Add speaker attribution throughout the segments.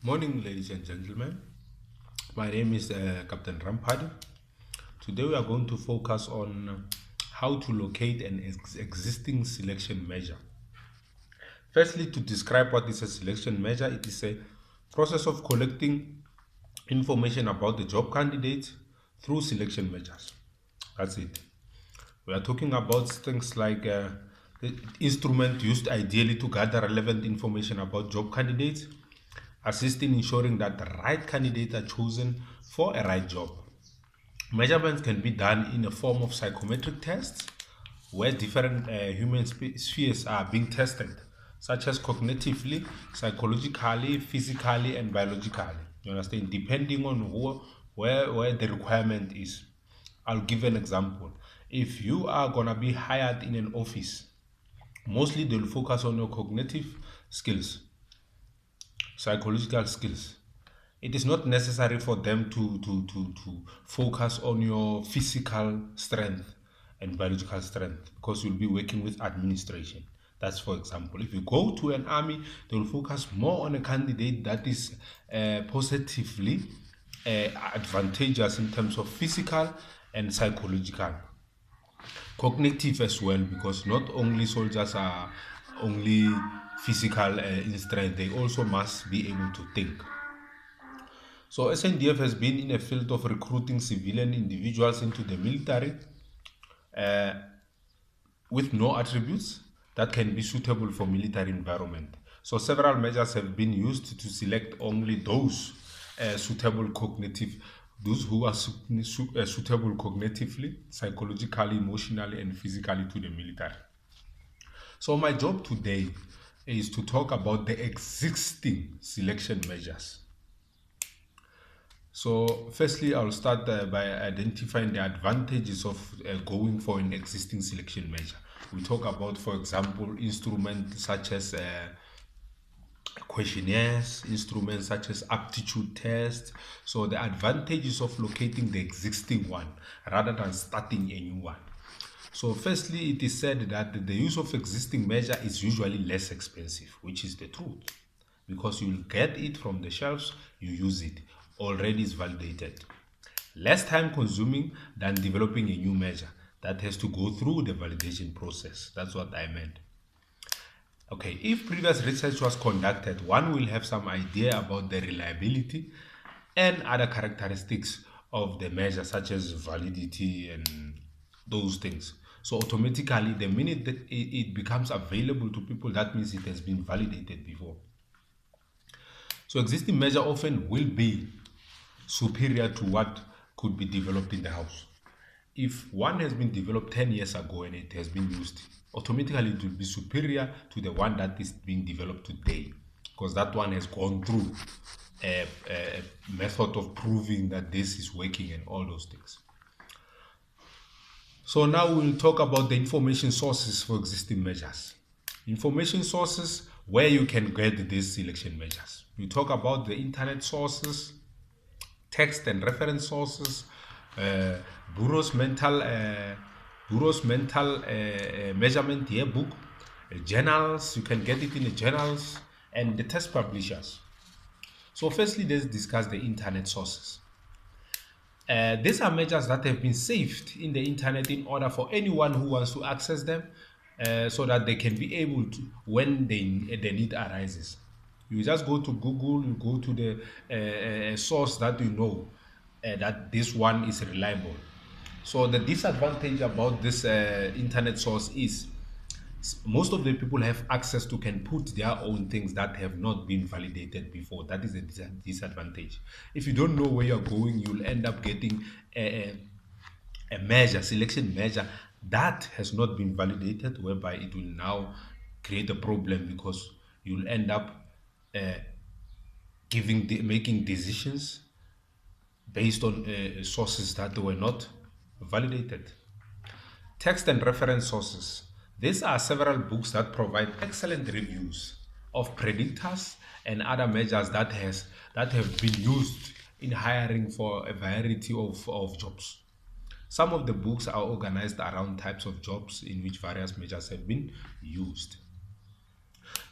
Speaker 1: Morning, ladies and gentlemen. My name is Captain Ramphadi. Today we are going to focus on how to locate an existing selection measure. Firstly, to describe what is a selection measure, it is a process of collecting information about the job candidate through selection measures. That's it. We are talking about things like the instrument used ideally to gather relevant information about job candidates, assist in ensuring that the right candidates are chosen for a right job. Measurements can be done in a form of psychometric tests where different human spheres are being tested, such as cognitively, psychologically, physically, and biologically. You understand? Depending on where the requirement is. I'll give an example. If you are going to be hired in an office, mostly they'll focus on your cognitive skills, psychological skills. It is not necessary for them to focus on your physical strength and biological strength because you'll be working with administration. That's for example. If you go to an army, they will focus more on a candidate that is positively advantageous in terms of physical and psychological. Cognitive as well, because not only soldiers are only physical in strength, they also must be able to think. So SNDF has been in a field of recruiting civilian individuals into the military with no attributes that can be suitable for military environment. So several measures have been used to select only those suitable cognitive, those who are suitable cognitively, psychologically, emotionally, and physically to the military. So my job today is to talk about the existing selection measures. So, firstly, I'll start by identifying the advantages of going for an existing selection measure. We talk about, for example, instruments such as questionnaires, instruments such as aptitude tests. So, the advantages of locating the existing one rather than starting a new one. So, firstly, it is said that the use of existing measure is usually less expensive, which is the truth, because you'll get it from the shelves, you use it, already is validated. Less time consuming than developing a new measure that has to go through the validation process. That's what I meant. Okay, if previous research was conducted, one will have some idea about the reliability and other characteristics of the measure, such as validity and those things. So automatically, the minute that it becomes available to people, that means it has been validated before. So existing measure often will be superior to what could be developed in the house. If one has been developed 10 years ago and it has been used, automatically it will be superior to the one that is being developed today, because that one has gone through a method of proving that this is working and all those things. So now we'll talk about the information sources for existing measures. Information sources where you can get these selection measures. We talk about the internet sources, text and reference sources, uh, Bureau's mental measurement yearbook, journals. You can get it in the journals and the test publishers. So, firstly, let's discuss the internet sources. These are measures that have been saved in the internet in order for anyone who wants to access them, so that they can be able to when the need arises. You just go to Google, you go to the source that you know that this one is reliable. So the disadvantage about this internet source is most of the people have access to can put their own things that have not been validated before. That is a disadvantage. If you don't know where you're going, you'll end up getting a measure, selection measure that has not been validated, whereby it will now create a problem because you'll end up making decisions based on sources that were not validated. Text and reference sources. These are several books that provide excellent reviews of predictors and other measures that have been used in hiring for a variety of jobs. Some of the books are organized around types of jobs in which various measures have been used.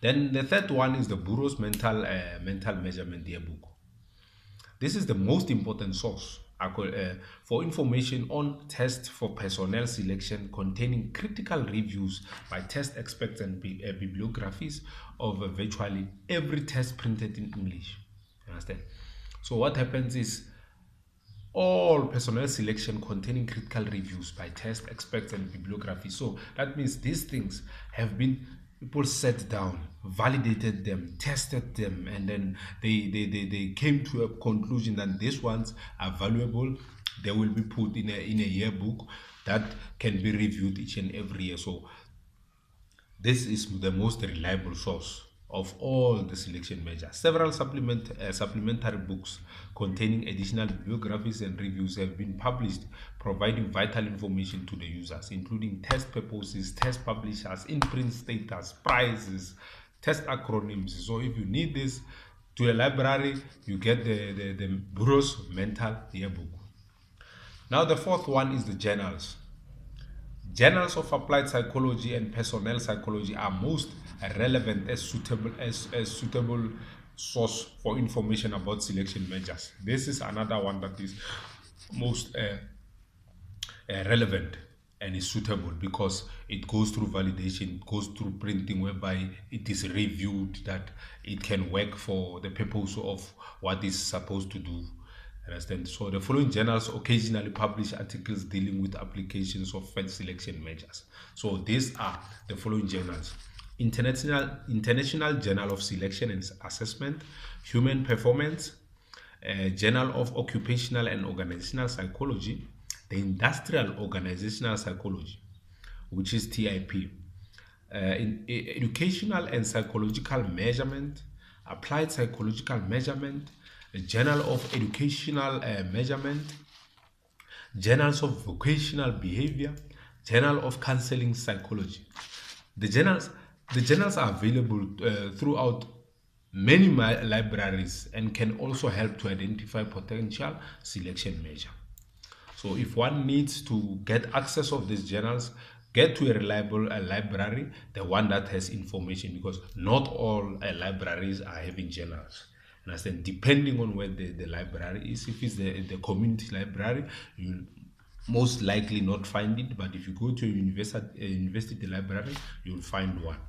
Speaker 1: Then the third one is the Bureau's mental measurement yearbook. This is the most important source for information on tests for personnel selection, containing critical reviews by test experts and bibliographies of virtually every test printed in English. You understand? So what happens is all personnel selection containing critical reviews by test experts and bibliography. So that means these things have been, people sat down, validated them, tested them, and then they came to a conclusion that these ones are valuable. They will be put in a yearbook that can be reviewed each and every year. So this is the most reliable source of all the selection measures. Several supplementary books containing additional bibliographies and reviews have been published, providing vital information to the users, including test purposes, test publishers, in-print status, prices, test acronyms. So if you need this to a library, you get the Bureau's mental yearbook. Now the fourth one is the journals. Journals of applied psychology and personnel psychology are most relevant as suitable source for information about selection measures. This is another one that is most relevant and is suitable because it goes through validation, it goes through printing, whereby it is reviewed that it can work for the purpose of what it's supposed to do. Understand? So the following journals occasionally publish articles dealing with applications of first selection measures. So these are the following journals: International Journal of Selection and Assessment, Human Performance, Journal of Occupational and Organizational Psychology, the Industrial Organizational Psychology, which is TIP, in Educational and Psychological Measurement, Applied Psychological Measurement, Journal of Educational Measurement, Journals of Vocational Behavior, Journal of Counseling Psychology. The journals are available throughout many libraries and can also help to identify potential selection measure. So if one needs to get access of these journals, get to a reliable library, the one that has information, because not all libraries are having journals. Understand? Depending on where the library is, if it's the community library, you'll most likely not find it, but if you go to a university library, you'll find one.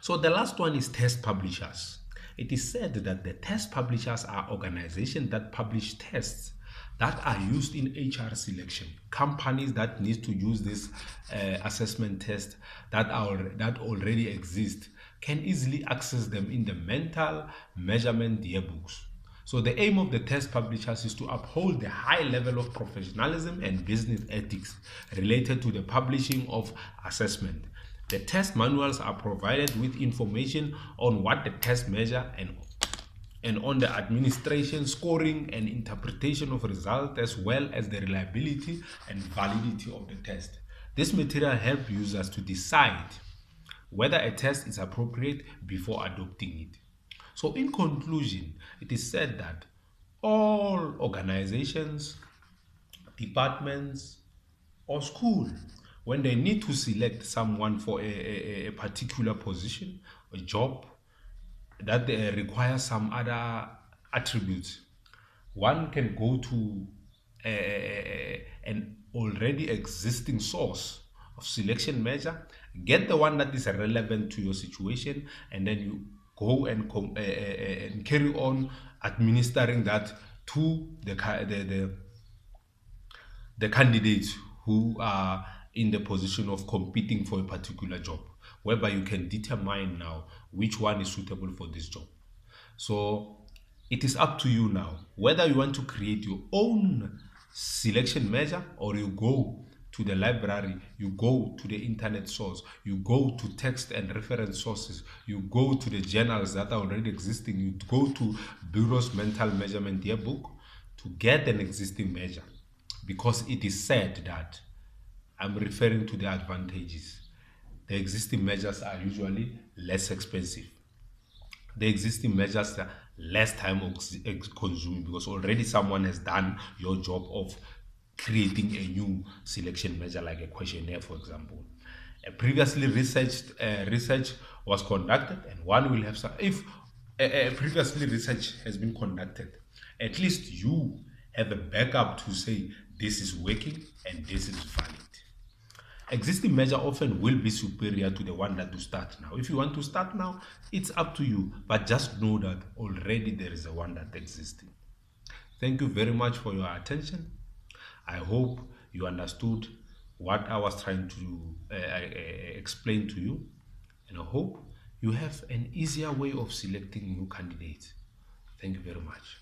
Speaker 1: So the last one is test publishers. It is said that the test publishers are organizations that publish tests that are used in HR selection. Companies that need to use this assessment test that already exist can easily access them in the mental measurement yearbooks. So the aim of the test publishers is to uphold the high level of professionalism and business ethics related to the publishing of assessment. The test manuals are provided with information on what the test measure and on the administration, scoring, and interpretation of results, as well as the reliability and validity of the test. This material helps users to decide whether a test is appropriate before adopting it. So in conclusion, it is said that all organizations, departments, or school, when they need to select someone for a particular position, a job that requires some other attributes, one can go to an already existing source of selection measure, get the one that is relevant to your situation, and then you go and carry on administering that to the candidates who are in the position of competing for a particular job, whereby you can determine now which one is suitable for this job. So it is up to you now whether you want to create your own selection measure, or you go to the library, you go to the internet source, you go to text and reference sources, you go to the journals that are already existing, you go to Bureau's mental measurement yearbook to get an existing measure, because it is said that, I'm referring to the advantages, the existing measures are usually less expensive. The existing measures are less time consuming, because already someone has done your job of creating a new selection measure, like a questionnaire, for example. A previously research was conducted, and one will have some. If previously research has been conducted, at least you have a backup to say this is working and this is valid. Existing measure often will be superior to the one that you start now. If you want to start now, it's up to you, but just know that already there is a one that existing. Thank you very much for your attention. I hope you understood what I was trying to explain to you, and I hope you have an easier way of selecting new candidates. Thank you very much.